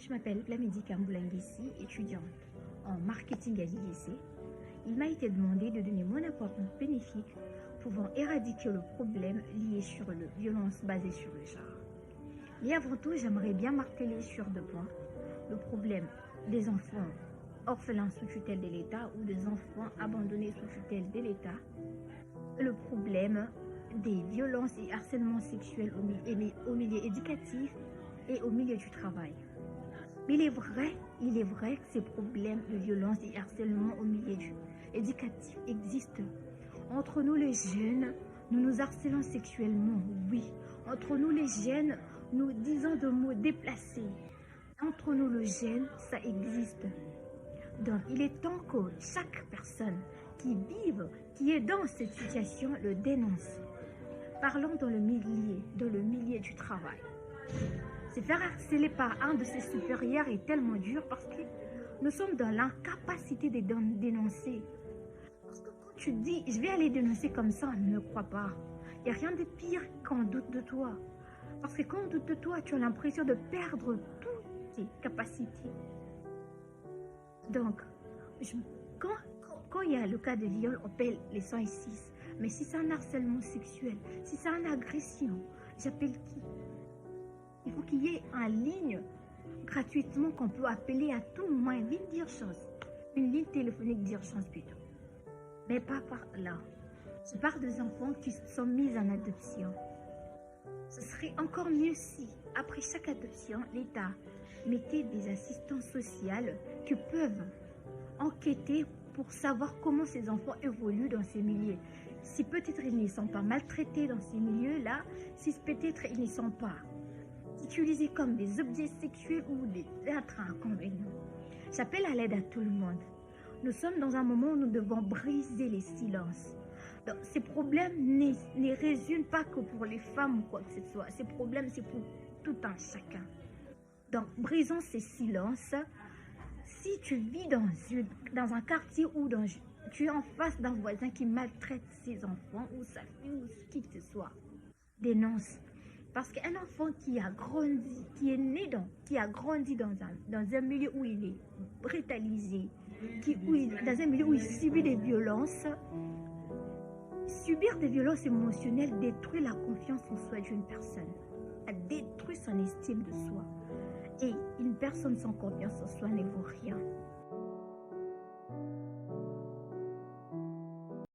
Je m'appelle Lamidi Kamboulangesi, étudiante en marketing à l'IEC. Il m'a été demandé de donner mon apport bénéfique pouvant éradiquer le problème lié sur la violence basée sur le genre. Mais avant tout, j'aimerais bien marteler sur deux points. Le problème des enfants orphelins sous tutelle de l'État ou des enfants abandonnés sous tutelle de l'État. Le problème des violences et harcèlements sexuels au milieu éducatif et au milieu du travail. Mais il est vrai que ces problèmes de violence et harcèlement au milieu éducatif existent. Entre nous les jeunes, nous nous harcelons sexuellement, oui. Entre nous les jeunes, nous disons de mots déplacés. Entre nous les jeunes, ça existe. Donc, il est temps que chaque personne qui est dans cette situation, le dénonce. Parlons dans le milieu du travail. Se faire harceler par un de ses supérieurs est tellement dur parce que nous sommes dans l'incapacité de dénoncer. Parce que quand tu dis, je vais aller dénoncer comme ça, ne crois pas. Il n'y a rien de pire qu'on doute de toi. Parce que quand on doute de toi, tu as l'impression de perdre toutes tes capacités. Donc, quand il y a le cas de viol, on appelle les 106. Mais si c'est un harcèlement sexuel, si c'est une agression, j'appelle qui? Il faut qu'il y ait en ligne, gratuitement, qu'on peut appeler à tout moment une ligne d'urgence. Une ligne téléphonique d'urgence plutôt. Mais pas par là. Je parle des enfants qui sont mis en adoption. Ce serait encore mieux si, après chaque adoption, l'État mettait des assistants sociaux qui peuvent enquêter pour savoir comment ces enfants évoluent dans ces milieux. Si peut-être ils ne sont pas maltraités dans ces milieux-là, si peut-être ils ne sont pas utilisés comme des objets sexuels ou des êtres inconvénients. J'appelle à l'aide à tout le monde. Nous sommes dans un moment où nous devons briser les silences. Donc, ces problèmes ne résument pas que pour les femmes ou quoi que ce soit. Ces problèmes, c'est pour tout un chacun. Donc, brisons ces silences. Si tu vis dans un quartier où tu es en face d'un voisin qui maltraite ses enfants ou sa fille ou qui que ce soit, dénonce. Parce qu'un enfant qui a grandi, qui a grandi dans un milieu où il est brutalisé, dans un milieu où il subit des violences, subir des violences émotionnelles détruit la confiance en soi d'une personne, détruit son estime de soi. Et une personne sans confiance en soi ne vaut rien.